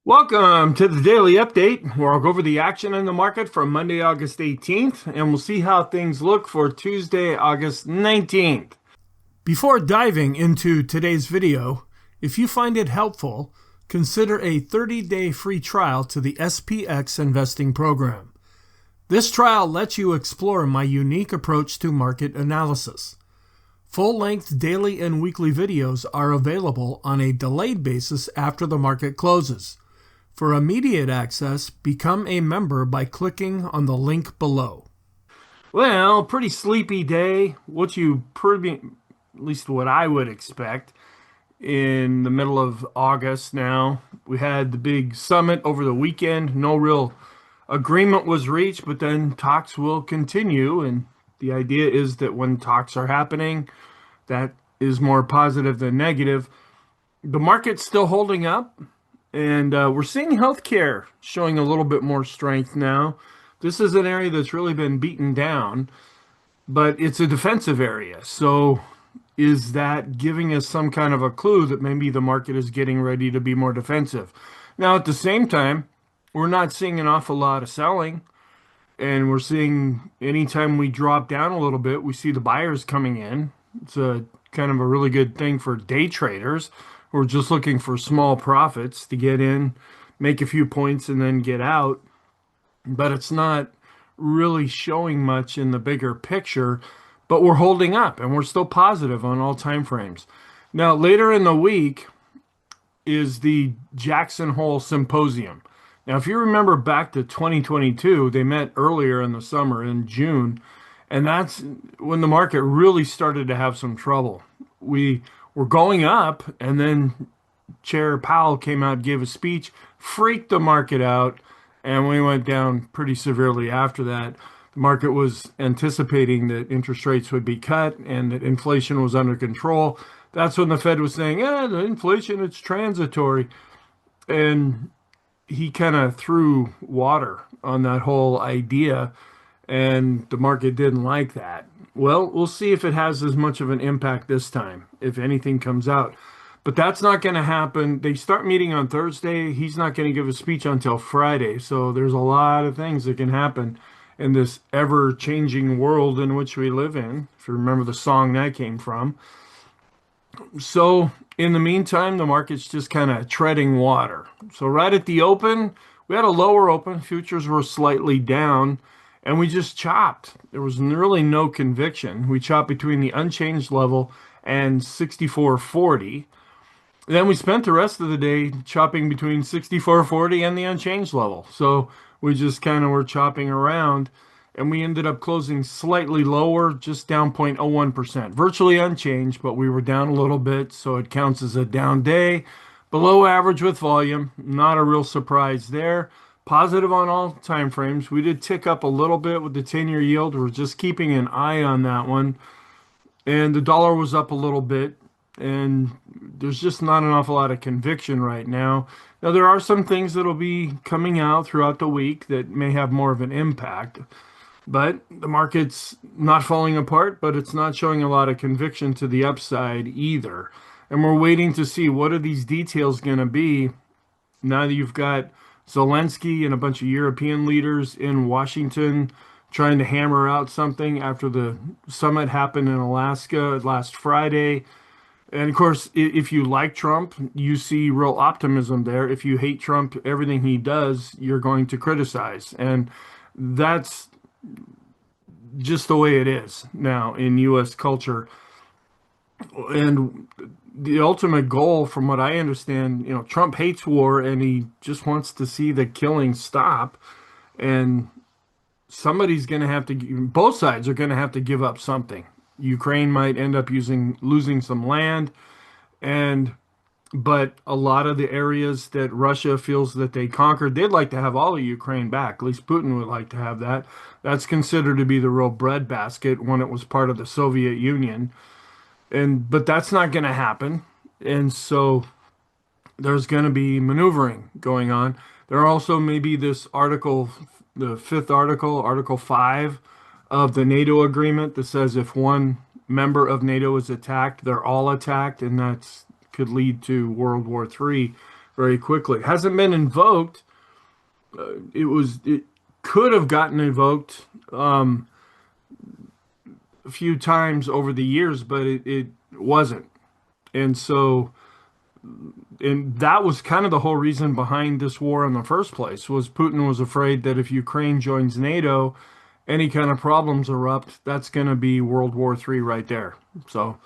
Welcome to the daily update, where I'll go over the action in the market for Monday, August 18th, and we'll see how things look for Tuesday, August 19th. Before diving into today's video, if you find it helpful, consider a 30-day free trial to the SPX investing program. This trial lets you explore my unique approach to market analysis. Full-length daily and weekly videos are available on a delayed basis after the market closes. For immediate access, become a member by clicking on the link below. Well, pretty sleepy day, at least what I would expect in the middle of August now. We had the big summit over the weekend. No real agreement was reached, but then talks will continue. And the idea is that when talks are happening, that is more positive than negative. The market's still holding up. And we're seeing healthcare showing a little bit more strength now. This is an area that's really been beaten down, but it's a defensive area. So is that giving us some kind of a clue that maybe the market is getting ready to be more defensive? Now, at the same time, we're not seeing an awful lot of selling. And we're seeing anytime we drop down a little bit, we see the buyers coming in. It's a kind of a really good thing for day traders. We're just looking for small profits to get in, make a few points, and then get out. But it's not really showing much in the bigger picture. But we're holding up, and we're still positive on all time frames. Now, later in the week is the Jackson Hole Symposium. Now, if you remember back to 2022, they met earlier in the summer in June, and that's when the market really started to have some trouble. We were going up, and then Chair Powell came out, gave a speech, freaked the market out, and we went down pretty severely after that. The market was anticipating that interest rates would be cut and that inflation was under control. That's when the Fed was saying, the inflation, it's transitory. And he kind of threw water on that whole idea, and the market didn't like that. Well, we'll see if it has as much of an impact this time, if anything comes out. But that's not going to happen. They start meeting on Thursday. He's not going to give a speech until Friday. So there's a lot of things that can happen in this ever-changing world in which we live in, if you remember the song that came from. So in the meantime, the market's just kind of treading water. So right at the open, we had a lower open. Futures were slightly down, and we just chopped. There was really no conviction. We chopped between the unchanged level and 64.40. Then we spent the rest of the day chopping between 64.40 and the unchanged level. So we just kind of were chopping around, and we ended up closing slightly lower, just down 0.01%. Virtually unchanged, but we were down a little bit, so it counts as a down day. Below average with volume, not a real surprise there. Positive on all time frames. We did tick up a little bit with the 10-year yield. We're just keeping an eye on that one. And the dollar was up a little bit. And there's just not an awful lot of conviction right now. Now, there are some things that'll be coming out throughout the week that may have more of an impact. But the market's not falling apart, but it's not showing a lot of conviction to the upside either. And we're waiting to see what are these details going to be now that you've got Zelensky and a bunch of European leaders in Washington trying to hammer out something after the summit happened in Alaska last Friday. And of course, if you like Trump, you see real optimism there. If you hate Trump, everything he does, you're going to criticize. And that's just the way it is now in U.S. culture. And the ultimate goal, from what I understand, Trump hates war and he just wants to see the killing stop. And somebody's going to have to, both sides are going to have to give up something. Ukraine might end up losing some land, but a lot of the areas that Russia feels that they conquered, they'd like to have all of Ukraine back. At least Putin would like to have that. That's considered to be the real breadbasket when it was part of the Soviet Union. But that's not going to happen. And so there's going to be maneuvering going on. There also may be this article, the fifth article, Article 5 of the NATO agreement that says if one member of NATO is attacked, they're all attacked, and that could lead to World War III. very quickly. Hasn't been invoked. It could have gotten invoked a few times over the years, but it wasn't. And so, and that was kind of the whole reason behind this war in the first place, was Putin was afraid that if Ukraine joins NATO, any kind of problems erupt, that's going to be World War III right there. So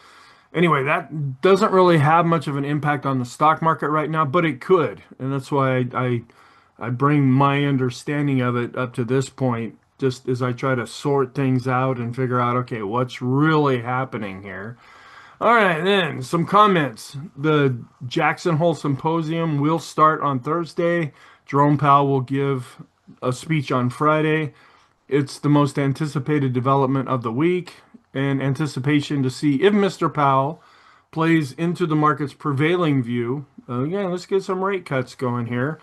anyway, that doesn't really have much of an impact on the stock market right now, but it could. And that's why I bring my understanding of it up to this point, just as I try to sort things out and figure out, okay, what's really happening here. All right, then some comments. The Jackson Hole Symposium will start on Thursday. Jerome Powell will give a speech on Friday. It's the most anticipated development of the week, and anticipation to see if Mr. Powell plays into the market's prevailing view. Yeah, let's get some rate cuts going here,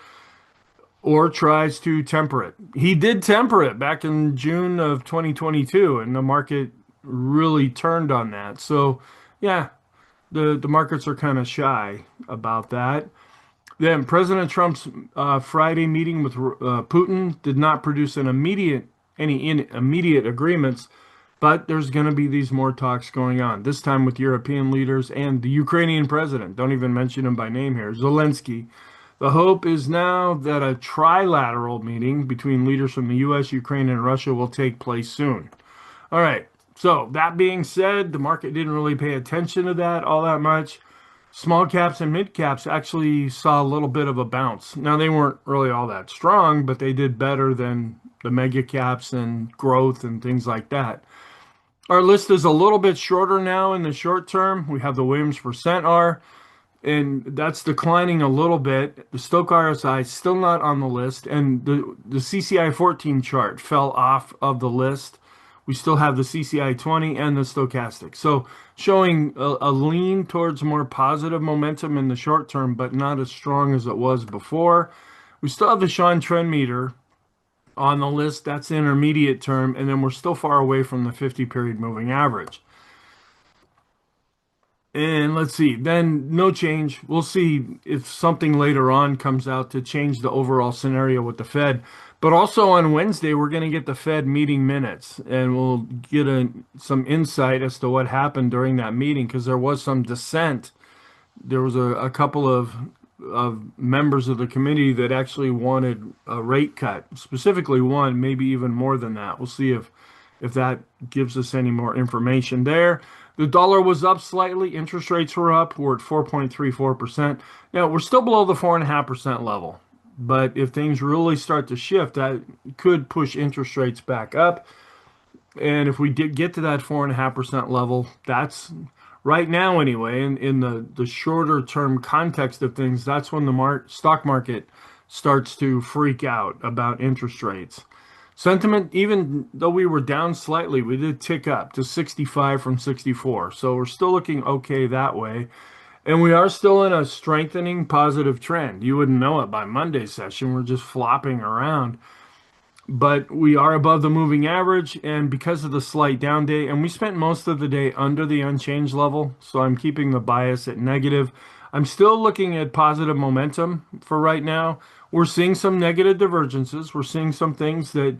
or tries to temper it. He did temper it back in June of 2022, and the market really turned on that. So, yeah, the markets are kind of shy about that. Then President Trump's Friday meeting with Putin did not produce any immediate agreements, but there's going to be these more talks going on. This time with European leaders and the Ukrainian president. Don't even mention him by name here, Zelensky. The hope is now that a trilateral meeting between leaders from the U.S., Ukraine, and Russia will take place soon. All right. So that being said, the market didn't really pay attention to that all that much. Small caps and mid caps actually saw a little bit of a bounce. Now, they weren't really all that strong, but they did better than the mega caps and growth and things like that. Our list is a little bit shorter now in the short term. We have the Williams percent R, and that's declining a little bit. The Stochk RSI is still not on the list, and the CCI 14 chart fell off of the list. We still have the CCI 20 and the stochastic. So showing a lean towards more positive momentum in the short term, but not as strong as it was before. We still have the Sean trend meter on the list. That's the intermediate term, and then we're still far away from the 50-period moving average. And let's see, then no change. We'll see if something later on comes out to change the overall scenario with the Fed. But also on Wednesday, we're going to get the Fed meeting minutes, and we'll get some insight as to what happened during that meeting, because there was some dissent. There was a couple of members of the committee that actually wanted a rate cut, specifically one, maybe even more than that. We'll see if that gives us any more information there. The dollar was up slightly. Interest rates were up. We're at 4.34%. Now, we're still below the 4.5% level. But if things really start to shift, that could push interest rates back up. And if we did get to that 4.5% level, that's right now anyway, in the shorter term context of things, that's when the stock market starts to freak out about interest rates. Sentiment, even though we were down slightly, we did tick up to 65 from 64. So we're still looking okay that way. And we are still in a strengthening positive trend. You wouldn't know it by Monday's session. We're just flopping around. But we are above the moving average, and because of the slight down day, and we spent most of the day under the unchanged level, so I'm keeping the bias at negative. I'm still looking at positive momentum for right now. We're seeing some negative divergences. We're seeing some things that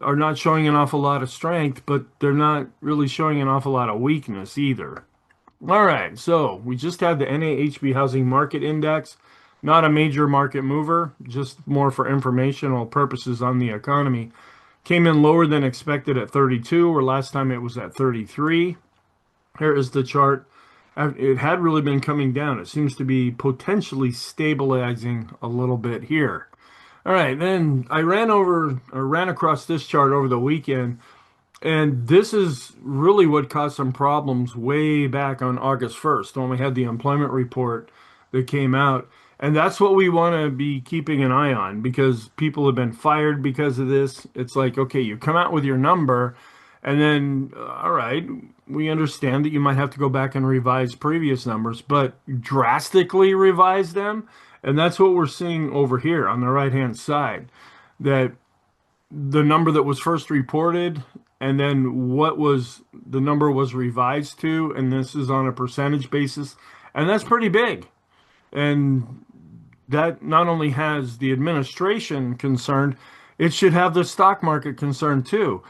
are not showing an awful lot of strength, but they're not really showing an awful lot of weakness either. All right, so we just had the NAHB Housing Market Index. Not a major market mover, just more for informational purposes on the economy. Came in lower than expected at 32, where last time it was at 33. Here is the chart. It had really been coming down. It seems to be potentially stabilizing a little bit here. All right, then I ran across this chart over the weekend, and this is really what caused some problems way back on August 1st when we had the employment report that came out. And that's what we want to be keeping an eye on, because people have been fired because of this. It's like, okay, you come out with your number, and then, all right, we understand that you might have to go back and revise previous numbers, but drastically revise them. And that's what we're seeing over here on the right-hand side, that the number that was first reported and then what was the number was revised to, and this is on a percentage basis, and that's pretty big. And that not only has the administration concerned, it should have the stock market concerned too.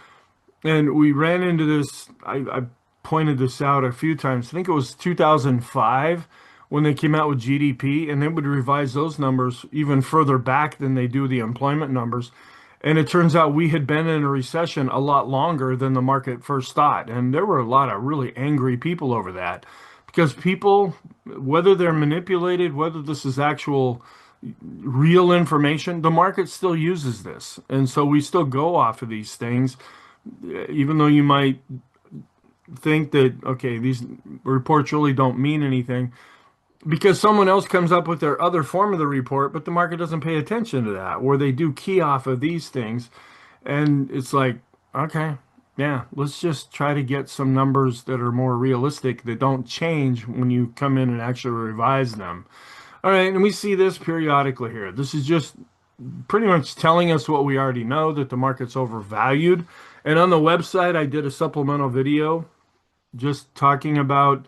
And we ran into this, I pointed this out a few times. I think it was 2005 when they came out with GDP, and they would revise those numbers even further back than they do the employment numbers. And it turns out we had been in a recession a lot longer than the market first thought. And there were a lot of really angry people over that because people, whether they're manipulated, whether this is actual real information, the market still uses this. And so we still go off of these things, even though you might think that, okay, these reports really don't mean anything because someone else comes up with their other form of the report, but the market doesn't pay attention to that, where they do key off of these things. And it's like, okay, yeah, let's just try to get some numbers that are more realistic that don't change when you come in and actually revise them. All right, and we see this periodically here. This is just pretty much telling us what we already know, that the market's overvalued. And on the website, I did a supplemental video just talking about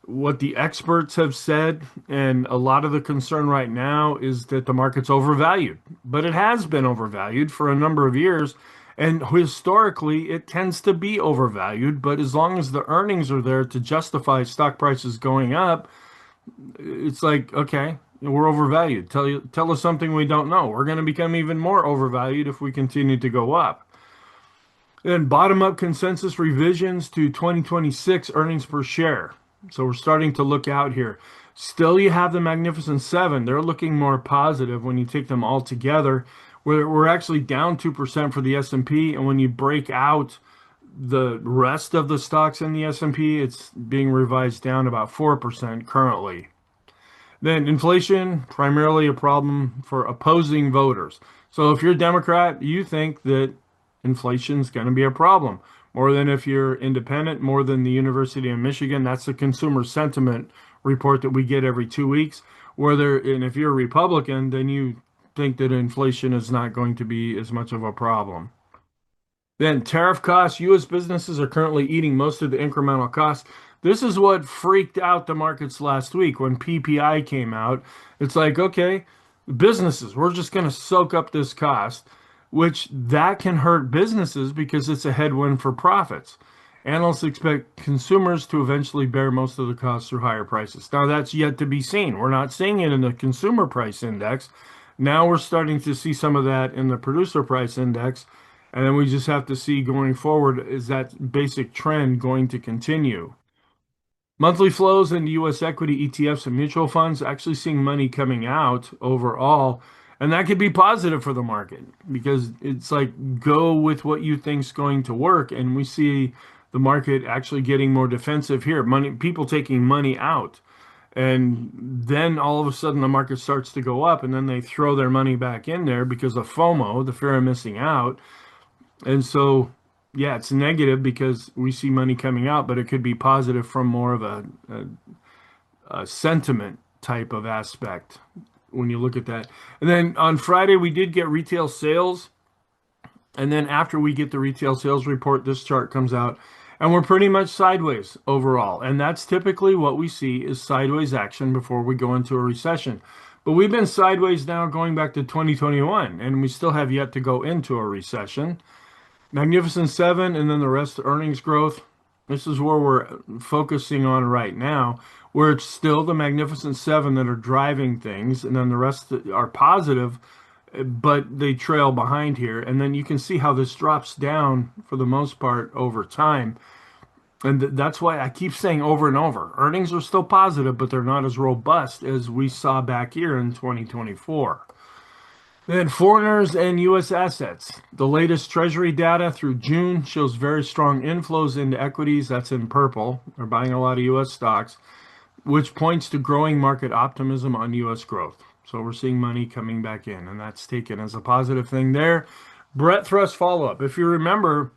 what the experts have said, and a lot of the concern right now is that the market's overvalued. But it has been overvalued for a number of years, and historically it tends to be overvalued. But as long as the earnings are there to justify stock prices going up, it's like, okay, we're overvalued. Tell us something we don't know. We're going to become even more overvalued if we continue to go up. Then bottom-up consensus revisions to 2026 earnings per share. So we're starting to look out here. Still, you have the Magnificent Seven. They're looking more positive when you take them all together. We're actually down 2% for the S&P, and when you break out the rest of the stocks in the S&P, it's being revised down about 4% currently. Then inflation, primarily a problem for opposing voters. So if you're a Democrat, you think that inflation is going to be a problem. More than if you're independent, more than the University of Michigan. That's the consumer sentiment report that we get every 2 weeks. And if you're a Republican, then you think that inflation is not going to be as much of a problem. Then tariff costs. U.S. businesses are currently eating most of the incremental costs. This is what freaked out the markets last week when PPI came out. It's like, okay, businesses, we're just going to soak up this cost, which that can hurt businesses because it's a headwind for profits. Analysts expect consumers to eventually bear most of the costs through higher prices. Now, that's yet to be seen. We're not seeing it in the consumer price index. Now we're starting to see some of that in the producer price index. And then we just have to see going forward, is that basic trend going to continue? Monthly flows into U.S. equity ETFs and mutual funds, actually seeing money coming out overall. And that could be positive for the market because it's like, go with what you think's going to work. And we see the market actually getting more defensive here. People taking money out. And then all of a sudden the market starts to go up, and then they throw their money back in there because of FOMO, the fear of missing out. And so, yeah, it's negative because we see money coming out, but it could be positive from more of a sentiment type of aspect when you look at that. And then on Friday, we did get retail sales. And then after we get the retail sales report, this chart comes out. And we're pretty much sideways overall. And that's typically what we see is sideways action before we go into a recession. But we've been sideways now going back to 2021, and we still have yet to go into a recession. Magnificent Seven, and then the rest of earnings growth. This is where we're focusing on right now, where it's still the Magnificent Seven that are driving things, and then the rest are positive, but they trail behind here. And then you can see how this drops down for the most part over time. And that's why I keep saying over and over, earnings are still positive, but they're not as robust as we saw back here in 2024. Then foreigners and U.S. assets. The latest Treasury data through June shows very strong inflows into equities. That's in purple. They're buying a lot of U.S. stocks, which points to growing market optimism on U.S. growth. So we're seeing money coming back in, and that's taken as a positive thing there. Brett Thrust follow-up. If you remember,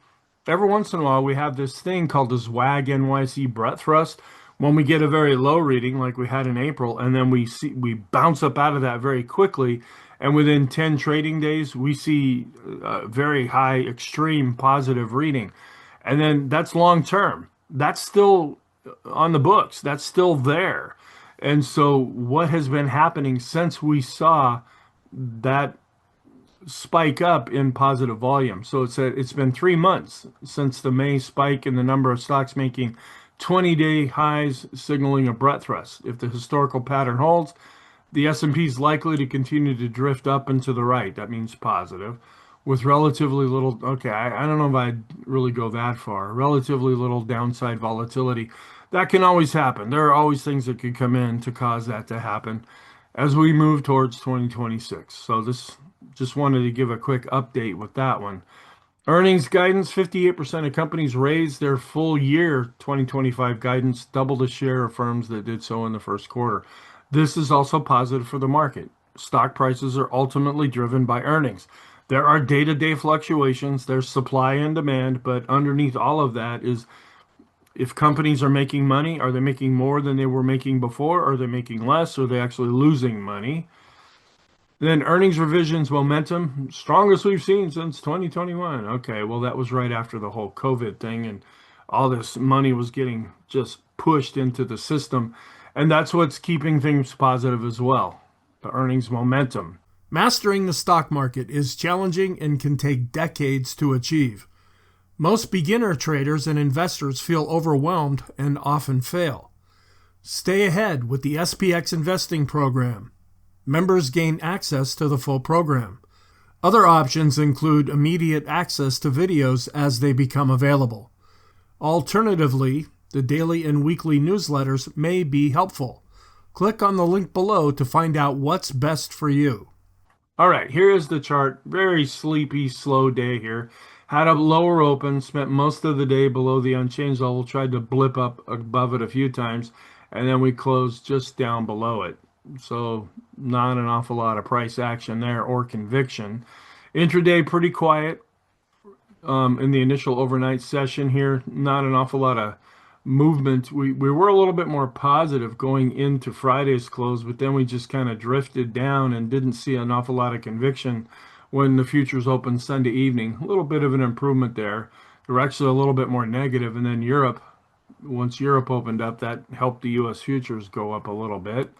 every once in a while we have this thing called the ZWAG NYC Brett Thrust. When we get a very low reading like we had in April, and then we bounce up out of that very quickly, and within 10 trading days we see a very high extreme positive reading. And then that's long term. That's still on the books. That's still there. And so what has been happening since we saw that spike up in positive volume? So it's been 3 months since the May spike in the number of stocks making 20-day highs, signaling a breadth thrust. If the historical pattern holds, the S&P is likely to continue to drift up and to the right. That means positive, with relatively little, okay, I don't know if I'd really go that far. Relatively little downside volatility. That can always happen. There are always things that could come in to cause that to happen as we move towards 2026. So this just wanted to give a quick update with that one. Earnings guidance, 58% of companies raised their full year 2025 guidance, double the share of firms that did so in the first quarter. This is also positive for the market. Stock prices are ultimately driven by earnings. There are day-to-day fluctuations, there's supply and demand, but underneath all of that is if companies are making money, are they making more than they were making before? Are they making less? Are they actually losing money? Then earnings revisions momentum, strongest we've seen since 2021. Okay, well, that was right after the whole COVID thing and all this money was getting just pushed into the system. And that's what's keeping things positive as well. The earnings momentum. Mastering the stock market is challenging and can take decades to achieve. Most beginner traders and investors feel overwhelmed and often fail. Stay ahead with the SPX investing program. Members gain access to the full program. Other options include immediate access to videos as they become available. Alternatively, the daily and weekly newsletters may be helpful. Click on the link below to find out what's best for you. All right, here is the chart. Very sleepy, slow day here. Had a lower open, spent most of the day below the unchanged level, tried to blip up above it a few times, and then we closed just down below it. So not an awful lot of price action there or conviction. Intraday pretty quiet in the initial overnight session here. Not an awful lot of movement. We were a little bit more positive going into Friday's close, but then we just kind of drifted down and didn't see an awful lot of conviction when the futures opened Sunday evening. A little bit of an improvement there. They were actually a little bit more negative, and then once Europe opened up, that helped the U.S. futures go up a little bit.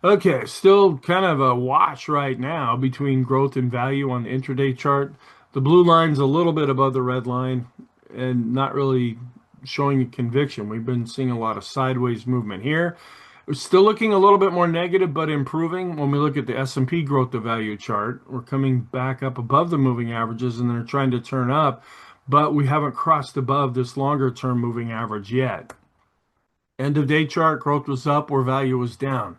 Okay, still kind of a wash right now between growth and value on the intraday chart. The blue line's a little bit above the red line and not really showing a conviction. We've been seeing a lot of sideways movement here. We're still looking a little bit more negative, but improving. When we look at the S&P growth to value chart, we're coming back up above the moving averages and they're trying to turn up, but we haven't crossed above this longer term moving average yet. End of day chart, growth was up where value was down.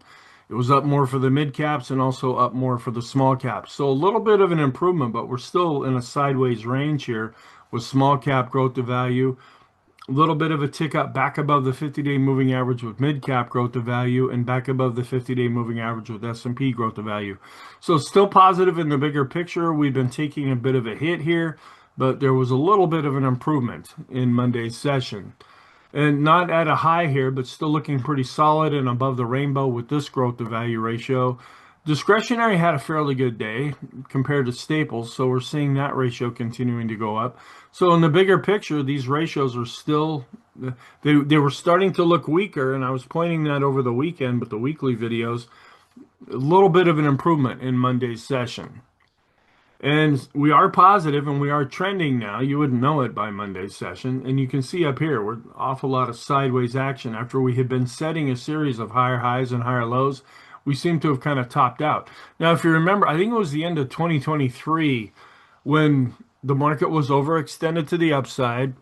It was up more for the mid caps and also up more for the small caps. So a little bit of an improvement, but we're still in a sideways range here with small cap growth to value. A little bit of a tick up back above the 50-day moving average with mid cap growth to value and back above the 50-day moving average with S&P growth to value. So still positive in the bigger picture. We've been taking a bit of a hit here, but there was a little bit of an improvement in Monday's session. And not at a high here, but still looking pretty solid and above the rainbow with this growth to value ratio. Discretionary had a fairly good day compared to staples, so we're seeing that ratio continuing to go up. So in the bigger picture, these ratios are still, they were starting to look weaker, and I was pointing that over the weekend with the weekly videos. A little bit of an improvement in Monday's session. And we are positive and we are trending now. You wouldn't know it by Monday's session. And you can see up here, we're an awful lot of sideways action. After we had been setting a series of higher highs and higher lows, we seem to have kind of topped out. Now, if you remember, I think it was the end of 2023 when the market was overextended to the upside.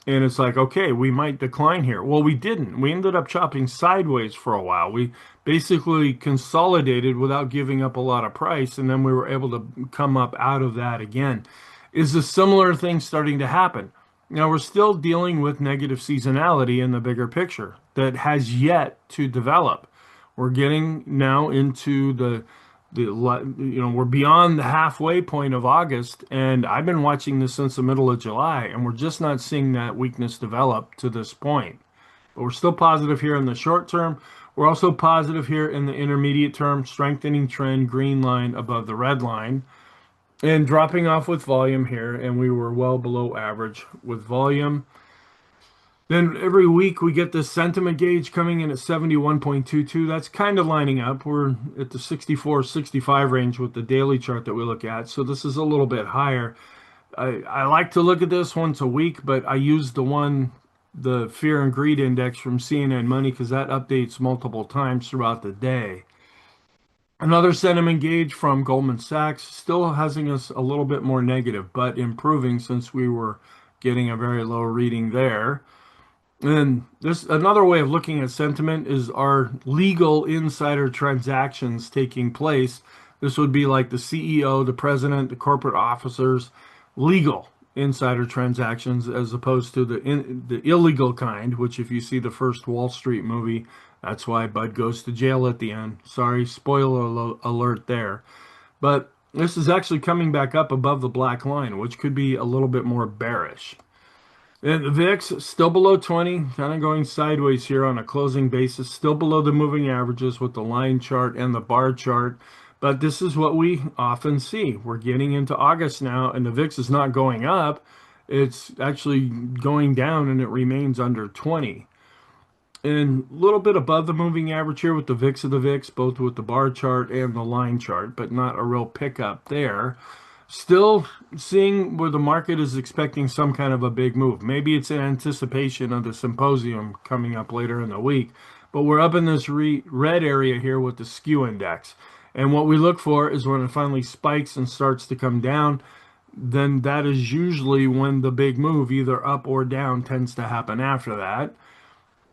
And it's like, okay, we might decline here. Well, we didn't. We ended up chopping sideways for a while. We basically consolidated without giving up a lot of price, and then we were able to come up out of that again. Is a similar thing starting to happen? Now, we're still dealing with negative seasonality in the bigger picture that has yet to develop. We're getting now into we're beyond the halfway point of August, and I've been watching this since the middle of July, and we're just not seeing that weakness develop to this point. But we're still positive here in the short term. We're also positive here in the intermediate term, strengthening trend, green line above the red line, and dropping off with volume here, and we were well below average with volume. Then every week we get this sentiment gauge coming in at 71.22. That's kind of lining up. We're at the 64, 65 range with the daily chart that we look at. So this is a little bit higher. I like to look at this once a week, but I use the fear and greed index from CNN Money because that updates multiple times throughout the day. Another sentiment gauge from Goldman Sachs still having us a little bit more negative, but improving since we were getting a very low reading there. And this another way of looking at sentiment is are legal insider transactions taking place. This would be like the CEO, the president, the corporate officers, legal insider transactions as opposed to the illegal kind, which if you see the first Wall Street movie, that's why Bud goes to jail at the end. Sorry, spoiler alert there. But this is actually coming back up above the black line, which could be a little bit more bearish. And the VIX still below 20, kind of going sideways here on a closing basis, still below the moving averages with the line chart and the bar chart. But this is what we often see. We're getting into August now, and the VIX is not going up. It's actually going down, and it remains under 20. And a little bit above the moving average here with the VIX of the VIX, both with the bar chart and the line chart, but not a real pickup there. Still seeing where the market is expecting some kind of a big move. Maybe it's in anticipation of the symposium coming up later in the week, but we're up in this red area here with the skew index. And what we look for is when it finally spikes and starts to come down, then that is usually when the big move, either up or down, tends to happen after that.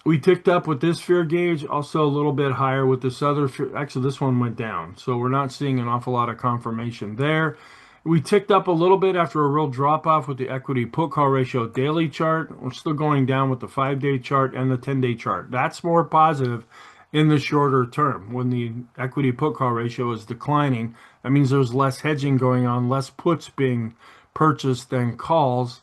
We ticked up with this fear gauge, also a little bit higher with this other fear. Actually, this one went down, so we're not seeing an awful lot of confirmation there. We ticked up a little bit after a real drop off with the equity put call ratio daily chart. We're still going down with the 5-day chart and the 10-day chart. That's more positive in the shorter term. When the equity put call ratio is declining, that means there's less hedging going on, less puts being purchased than calls.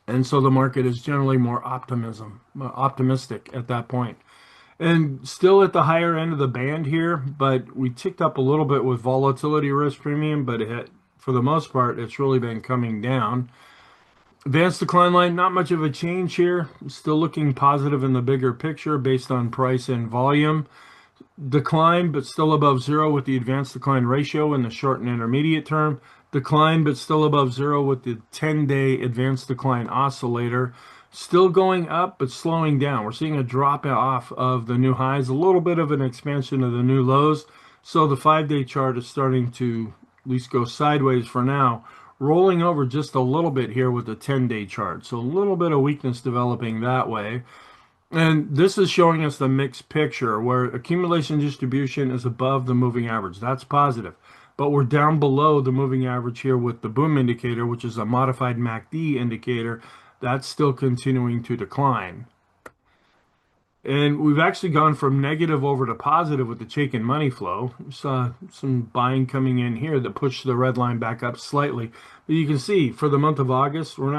And so the market is generally more optimistic at that point. And still at the higher end of the band here, but we ticked up a little bit with volatility risk premium, but for the most part, it's really been coming down. Advanced decline line, not much of a change here. Still looking positive in the bigger picture based on price and volume. Decline, but still above zero with the advanced decline ratio in the short and intermediate term. Decline, but still above zero with the 10-day advanced decline oscillator. Still going up, but slowing down. We're seeing a drop off of the new highs, a little bit of an expansion of the new lows. So the 5-day chart is starting to at least go sideways for now, rolling over just a little bit here with the 10-day chart. So a little bit of weakness developing that way. And this is showing us the mixed picture where accumulation distribution is above the moving average. That's positive. But we're down below the moving average here with the boom indicator, which is a modified MACD indicator. That's still continuing to decline. And we've actually gone from negative over to positive with the Chaikin money flow. We saw some buying coming in here that pushed the red line back up slightly. But you can see for the month of August, we're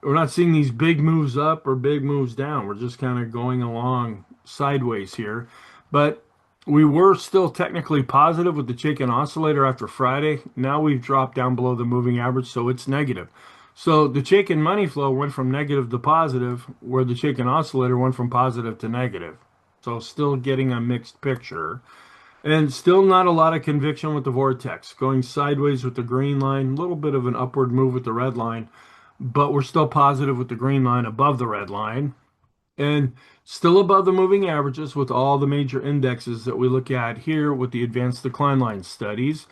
not seeing these big moves up or big moves down. We're just kind of going along sideways here. But we were still technically positive with the Chaikin oscillator after Friday. Now we've dropped down below the moving average, so it's negative. So the Chaikin money flow went from negative to positive, where the Chaikin oscillator went from positive to negative. So still getting a mixed picture. And still not a lot of conviction with the vortex. Going sideways with the green line, a little bit of an upward move with the red line, but we're still positive with the green line above the red line. And still above the moving averages with all the major indexes that we look at here with the advanced decline line studies.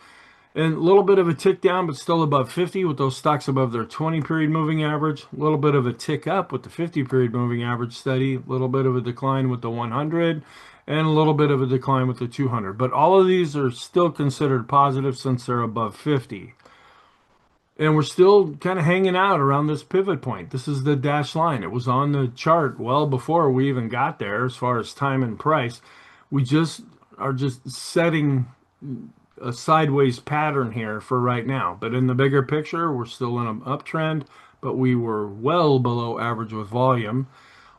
And a little bit of a tick down, but still above 50 with those stocks above their 20-period moving average. A little bit of a tick up with the 50-period moving average study. A little bit of a decline with the 100, and a little bit of a decline with the 200. But all of these are still considered positive since they're above 50. And we're still kind of hanging out around this pivot point. This is the dashed line. It was on the chart well before we even got there as far as time and price. We are just setting a sideways pattern here for right now. But in the bigger picture, we're still in an uptrend, but we were well below average with volume.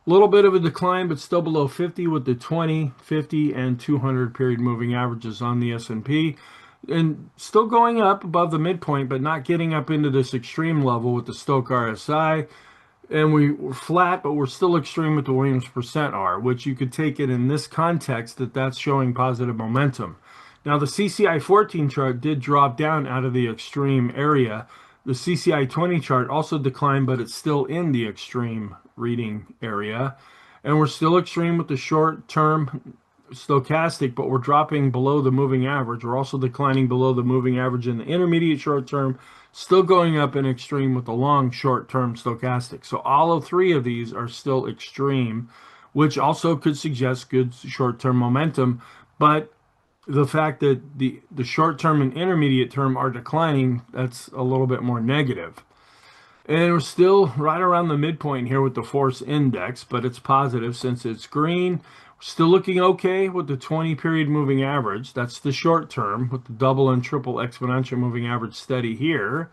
A little bit of a decline, but still below 50 with the 20, 50, and 200 period moving averages on the S&P. And still going up above the midpoint, but not getting up into this extreme level with the Stochc RSI. and we were flat, but we're still extreme with the Williams percent R, which you could take it in this context that that's showing positive momentum. Now, the CCI 14 chart did drop down out of the extreme area. The CCI 20 chart also declined, but it's still in the extreme reading area. And we're still extreme with the short term stochastic, but we're dropping below the moving average. We're also declining below the moving average in the intermediate short term, still going up in extreme with the long short term stochastic. So all of three of these are still extreme, which also could suggest good short term momentum. But the fact that the short term and intermediate term are declining, that's a little bit more negative. And we're still right around the midpoint here with the force index, but it's positive since it's green. We're still looking okay with the 20 period moving average. That's the short term with the double and triple exponential moving average steady here.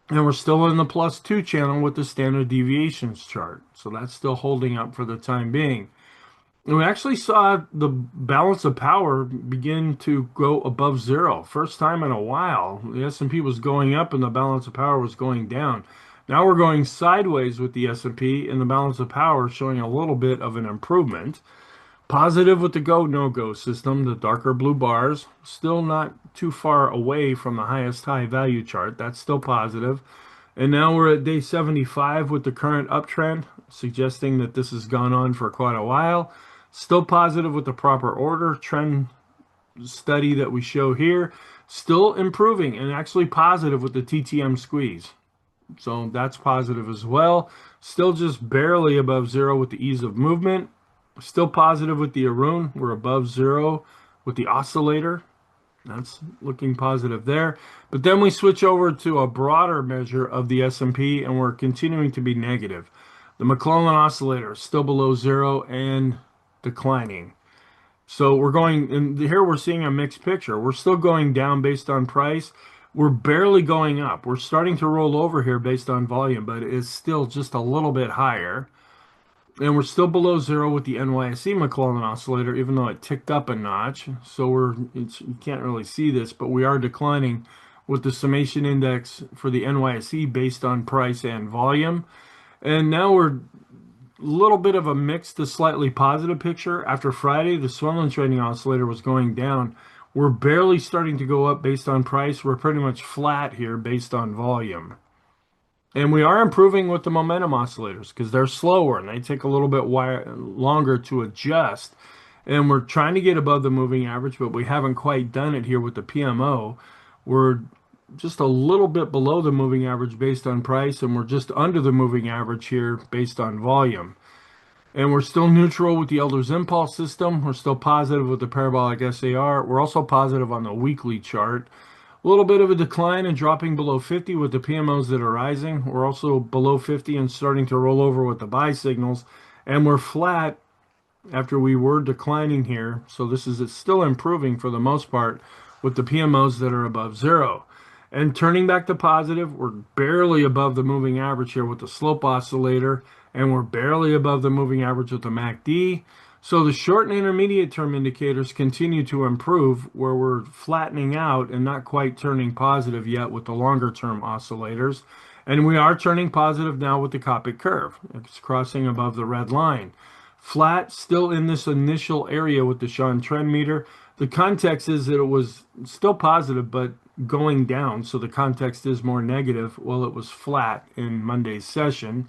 And we're still in the +2 channel with the standard deviations chart. So that's still holding up for the time being. And we actually saw the balance of power begin to go above zero. First time in a while. The S&P was going up and the balance of power was going down. Now we're going sideways with the S&P and the balance of power showing a little bit of an improvement. Positive with the go, no-go system, the darker blue bars. Still not too far away from the highest high value chart. That's still positive. And now we're at day 75 with the current uptrend, suggesting that this has gone on for quite a while. Still positive with the proper order trend study that we show here. Still improving and actually positive with the TTM squeeze. So that's positive as well. Still just barely above zero with the ease of movement. Still positive with the Arun. We're above zero with the oscillator. That's looking positive there. But then we switch over to a broader measure of the S&P and we're continuing to be negative. The McClellan oscillator is still below zero and declining. So we're going, and here we're seeing a mixed picture. We're still going down based on price. We're barely going up. We're starting to roll over here based on volume, but it's still just a little bit higher. And we're still below zero with the NYSE McClellan oscillator, even though it ticked up a notch. So you can't really see this, but we are declining with the summation index for the NYSE based on price and volume. And now we're little bit of a mixed to slightly positive picture. After Friday, the Swollen Trading Oscillator was going down. We're barely starting to go up based on price. We're pretty much flat here based on volume. And we are improving with the momentum oscillators because they're slower and they take a little bit longer to adjust. And we're trying to get above the moving average, but we haven't quite done it here with the PMO. We're just a little bit below the moving average based on price, and we're just under the moving average here based on volume. And we're still neutral with the Elder's Impulse system. We're still positive with the parabolic SAR. We're also positive on the weekly chart. A little bit of a decline and dropping below 50 with the PMOs that are rising. We're also below 50 and starting to roll over with the buy signals. And we're flat after we were declining here. So this is still improving for the most part with the PMOs that are above zero. And turning back to positive, we're barely above the moving average here with the slope oscillator, and we're barely above the moving average with the MACD. So the short and intermediate term indicators continue to improve, where we're flattening out and not quite turning positive yet with the longer term oscillators. And we are turning positive now with the Copic curve. It's crossing above the red line. Flat, still in this initial area with the Sean trend meter. The context is that it was still positive, but going down, so the context is more negative. Well, it was flat in Monday's session.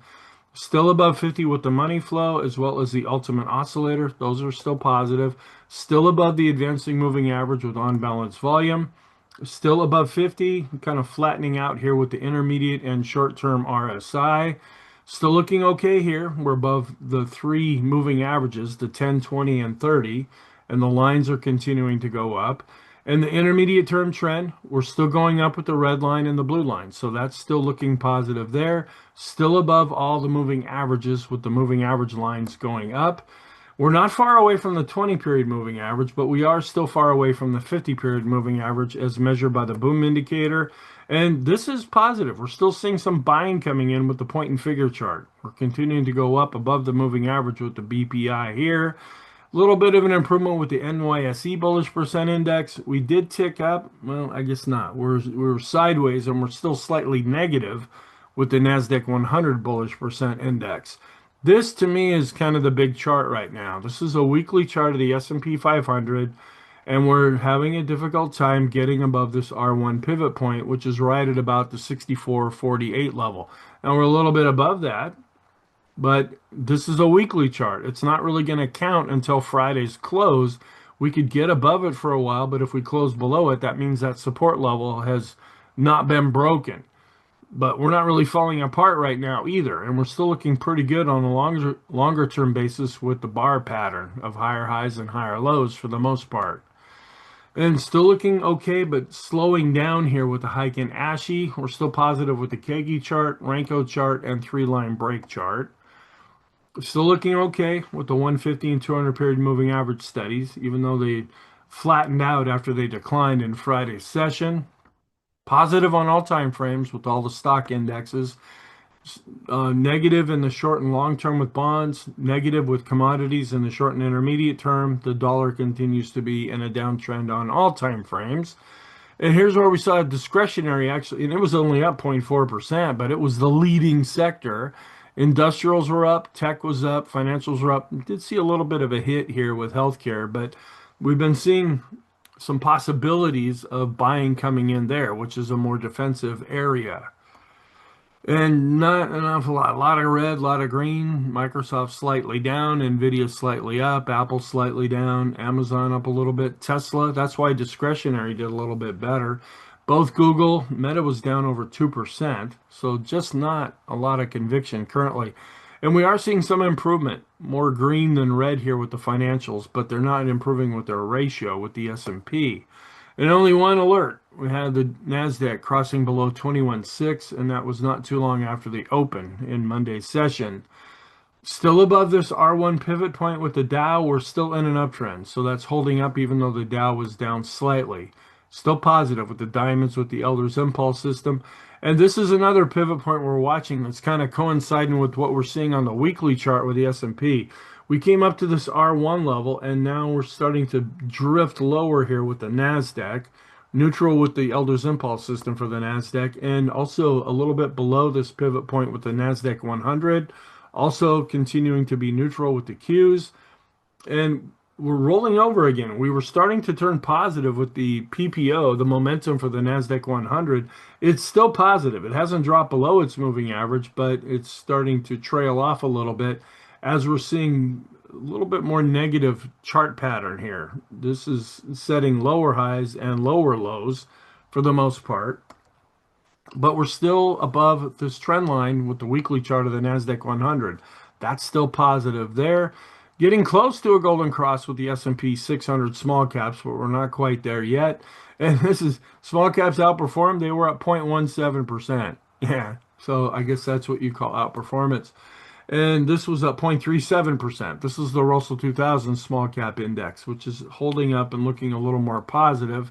Still above 50 with the money flow as well as the ultimate oscillator. Those are still positive. Still above the advancing moving average with unbalanced volume. Still above 50, kind of flattening out here with the intermediate and short-term RSI. Still looking okay here. We're above the three moving averages, the 10, 20, and 30, and the lines are continuing to go up. And the intermediate term trend, we're still going up with the red line and the blue line. So that's still looking positive there. Still above all the moving averages with the moving average lines going up. We're not far away from the 20 period moving average, but we are still far away from the 50 period moving average as measured by the boom indicator. And this is positive. We're still seeing some buying coming in with the point and figure chart. We're continuing to go up above the moving average with the BPI here. A little bit of an improvement with the NYSE bullish percent index. We did tick up. Well, I guess not. We're sideways and we're still slightly negative with the NASDAQ 100 bullish percent index. This to me is kind of the big chart right now. This is a weekly chart of the S&P 500, and we're having a difficult time getting above this R1 pivot point, which is right at about the 64.48 level. Now we're a little bit above that, but this is a weekly chart. It's not really going to count until Friday's close. We could get above it for a while, but if we close below it, that means that support level has not been broken. But we're not really falling apart right now either, and we're still looking pretty good on a longer term basis with the bar pattern of higher highs and higher lows for the most part. And still looking okay, but slowing down here with the hike in ASHI. We're still positive with the Kegi chart, Renko chart, and three-line break chart. Still looking okay with the 150 and 200 period moving average studies, even though they flattened out after they declined in Friday's session. Positive on all time frames with all the stock indexes. Negative in the short and long term with bonds. Negative with commodities in the short and intermediate term. The dollar continues to be in a downtrend on all time frames. And here's where we saw discretionary actually, and it was only up 0.4%, but it was the leading sector. Industrials were up, tech was up, financials were up. We did see a little bit of a hit here with healthcare, but we've been seeing some possibilities of buying coming in there, which is a more defensive area. And not an awful lot. A lot of red, a lot of green. Microsoft slightly down, Nvidia slightly up, Apple slightly down, Amazon up a little bit, Tesla. That's why discretionary did a little bit better. Both Google, Meta was down over 2%, so just not a lot of conviction currently. And we are seeing some improvement, more green than red here with the financials, but they're not improving with their ratio with the S&P. And only one alert. We had the NASDAQ crossing below 21.6, and that was not too long after the open in Monday's session. Still above this R1 pivot point with the Dow, we're still in an uptrend. So that's holding up even though the Dow was down slightly. Still positive with the diamonds with the Elder's Impulse system. And this is another pivot point we're watching that's kind of coinciding with what we're seeing on the weekly chart with the S&P. We came up to this R1 level, and now we're starting to drift lower here with the NASDAQ, neutral with the Elder's Impulse system for the NASDAQ, and also a little bit below this pivot point with the NASDAQ 100, also continuing to be neutral with the Qs. And we're rolling over again. We were starting to turn positive with the PPO, the momentum for the NASDAQ 100. It's still positive. It hasn't dropped below its moving average, but it's starting to trail off a little bit as we're seeing a little bit more negative chart pattern here. This is setting lower highs and lower lows for the most part. But we're still above this trend line with the weekly chart of the NASDAQ 100. That's still positive there. Getting close to a golden cross with the S&P 600 small caps, but we're not quite there yet. And this is small caps outperformed. They were up 0.17%. Yeah, so I guess that's what you call outperformance. And this was up 0.37%. This is the Russell 2000 small cap index, which is holding up and looking a little more positive.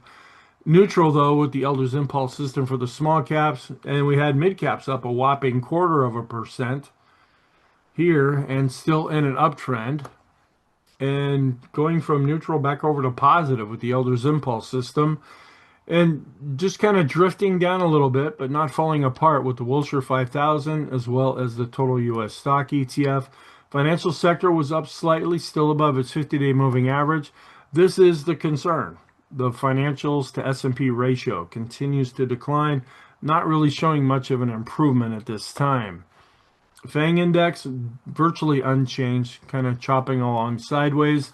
Neutral, though, with the Elder's Impulse system for the small caps. And we had mid caps up a whopping 0.25% here and still in an uptrend. And going from neutral back over to positive with the Elder's Impulse system. And just kind of drifting down a little bit, but not falling apart with the Wilshire 5000 as well as the total U.S. stock ETF. Financial sector was up slightly, still above its 50-day moving average. This is the concern. The financials to S&P ratio continues to decline, not really showing much of an improvement at this time. FANG index virtually unchanged, kind of chopping along sideways.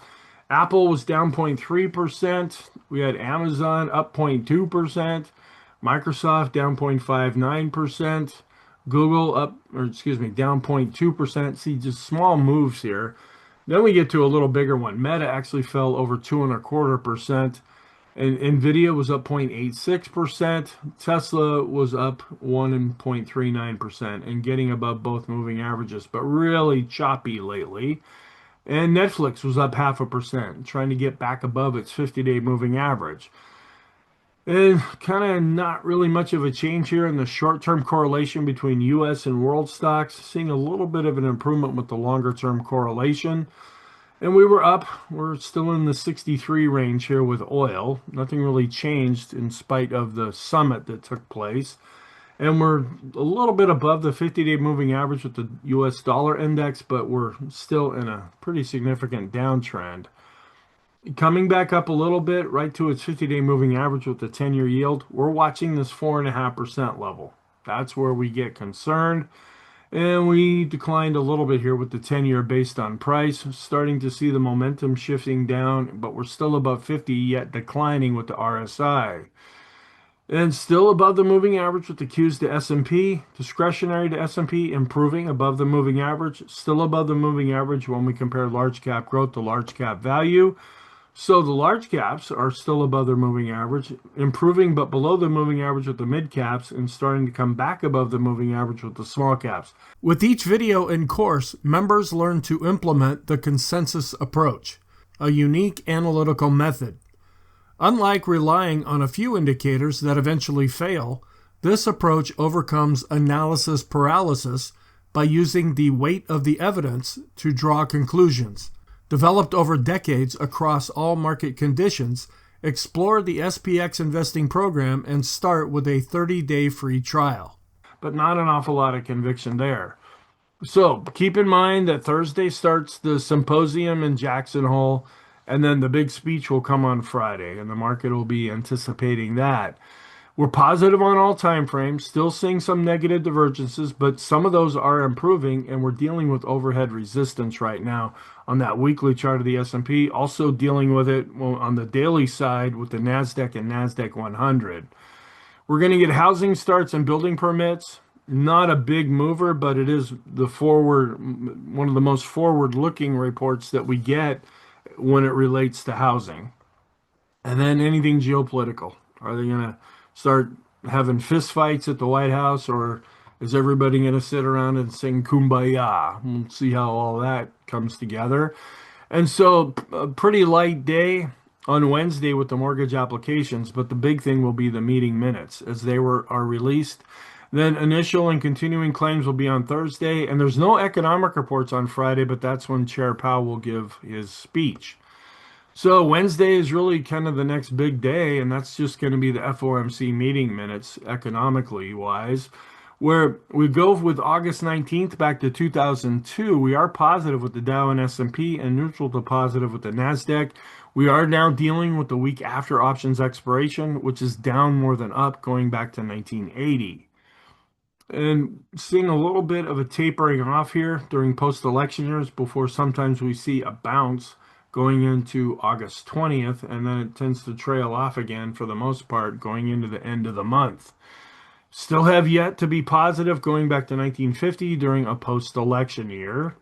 Apple was down 0.3%. We had Amazon up 0.2%. Microsoft down 0.59%. Google up, or excuse me, down 0.2%. See, just small moves here. Then we get to a little bigger one. Meta actually fell over 2.25%. And Nvidia was up 0.86%. Tesla was up 1.39% and getting above both moving averages, but really choppy lately. And Netflix was up 0.5%, trying to get back above its 50-day moving average. And kind of not really much of a change here in the short-term correlation between U.S. and world stocks, seeing a little bit of an improvement with the longer-term correlation. And we were up. We're still in the 63 range here with oil. Nothing really changed in spite of the summit that took place. And we're a little bit above the 50-day moving average with the US dollar index, but we're still in a pretty significant downtrend. Coming back up a little bit, right to its 50-day moving average with the 10-year yield, we're watching this 4.5% level. That's where we get concerned. And we declined a little bit here with the 10-year based on price, starting to see the momentum shifting down, but we're still above 50, yet declining with the RSI. And still above the moving average with the Qs to S&P, discretionary to S&P improving above the moving average, still above the moving average when we compare large cap growth to large cap value. So the large caps are still above their moving average, improving but below the moving average with the mid caps and starting to come back above the moving average with the small caps. With each video and course, members learn to implement the consensus approach, a unique analytical method. Unlike relying on a few indicators that eventually fail, this approach overcomes analysis paralysis by using the weight of the evidence to draw conclusions. Developed over decades across all market conditions, explore the SPX investing program and start with a 30-day free trial. But not an awful lot of conviction there. So keep in mind that Thursday starts the symposium in Jackson Hole, and then the big speech will come on Friday, and the market will be anticipating that. We're positive on all time frames, still seeing some negative divergences, but some of those are improving, and we're dealing with overhead resistance right now on that weekly chart of the S&P, also dealing with it on the daily side with the NASDAQ and NASDAQ 100. We're going to get housing starts and building permits. Not a big mover, but it is one of the most forward-looking reports that we get when it relates to housing. And then anything geopolitical. Are they going to start having fistfights at the White House, or is everybody going to sit around and sing Kumbaya? We'll see how all that comes together. And so a pretty light day on Wednesday with the mortgage applications, but the big thing will be the meeting minutes as are released. Then initial and continuing claims will be on Thursday, and there's no economic reports on Friday, but that's when Chair Powell will give his speech. So Wednesday is really kind of the next big day, and that's just going to be the FOMC meeting minutes economically wise, where we go with August 19th back to 2002. We are positive with the Dow and S&P and neutral to positive with the NASDAQ. We are now dealing with the week after options expiration, which is down more than up going back to 1980. And seeing a little bit of a tapering off here during post-election years before sometimes we see a bounce going into August 20th, and then it tends to trail off again for the most part going into the end of the month. Still have yet to be positive going back to 1950 during a post-election year.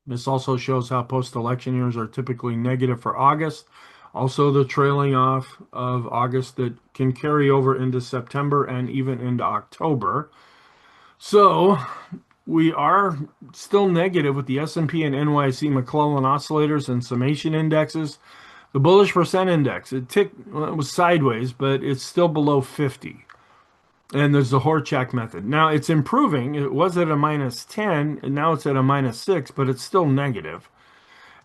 This also shows how post-election years are typically negative for August. Also the trailing off of August that can carry over into September and even into October. So we are still negative with the S&P and NYSE McClellan oscillators and summation indexes. The bullish percent index, it was sideways, but it's still below 50. And there's the Horchak method. Now it's improving. It was at a -10, and now it's at a -6, but it's still negative.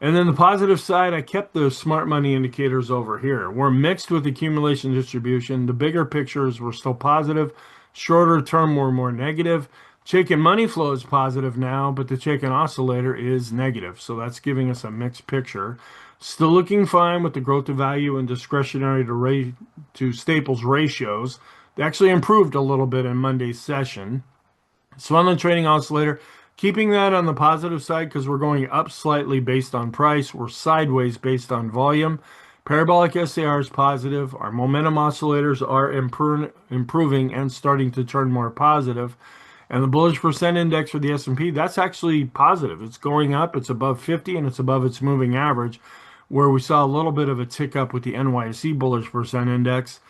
And then the positive side, I kept the smart money indicators over here. We're mixed with accumulation distribution. The bigger pictures were still positive. Shorter term were more negative. Chaikin money flow is positive now, but the Chaikin oscillator is negative. So that's giving us a mixed picture. Still looking fine with the growth to value and discretionary to staples ratios. They actually improved a little bit in Monday's session. Swanland trading oscillator, keeping that on the positive side because we're going up slightly based on price. We're sideways based on volume. Parabolic SAR is positive. Our momentum oscillators are improving and starting to turn more positive. And the bullish percent index for the S&P, that's actually positive. It's going up. It's above 50, and it's above its moving average, where we saw a little bit of a tick up with the NYSE bullish percent index.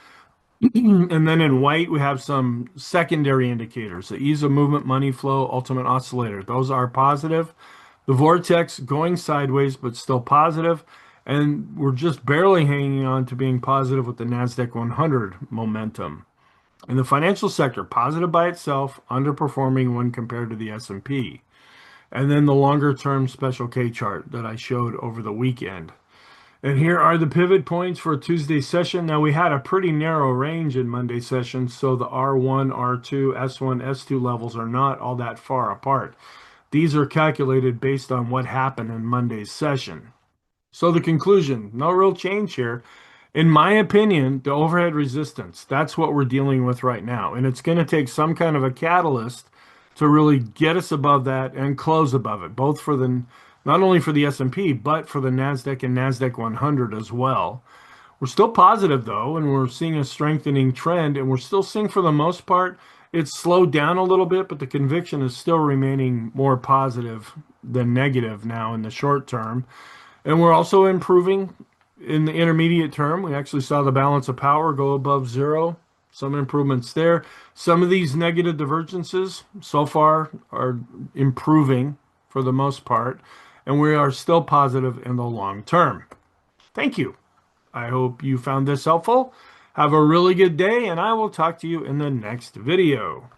And then in white, we have some secondary indicators. The ease of movement, money flow, ultimate oscillator. Those are positive. The vortex going sideways, but still positive. And we're just barely hanging on to being positive with the NASDAQ 100 momentum. In the financial sector, positive by itself, underperforming when compared to the S&P. And then the longer-term special K chart that I showed over the weekend. And here are the pivot points for Tuesday session. Now we had a pretty narrow range in Monday session, so the R1, R2, S1, S2 levels are not all that far apart. These are calculated based on what happened in Monday's session. So the conclusion, no real change here. In my opinion, the overhead resistance, that's what we're dealing with right now. And it's going to take some kind of a catalyst to really get us above that and close above it, both for the not only for the S&P, but for the NASDAQ and NASDAQ 100 as well. We're still positive though, and we're seeing a strengthening trend, and we're still seeing for the most part, it's slowed down a little bit, but the conviction is still remaining more positive than negative now in the short term. And we're also improving in the intermediate term. We actually saw the balance of power go above zero. Some improvements there. Some of these negative divergences so far are improving for the most part, and we are still positive in the long term. Thank you. I hope you found this helpful. Have a really good day, and I will talk to you in the next video.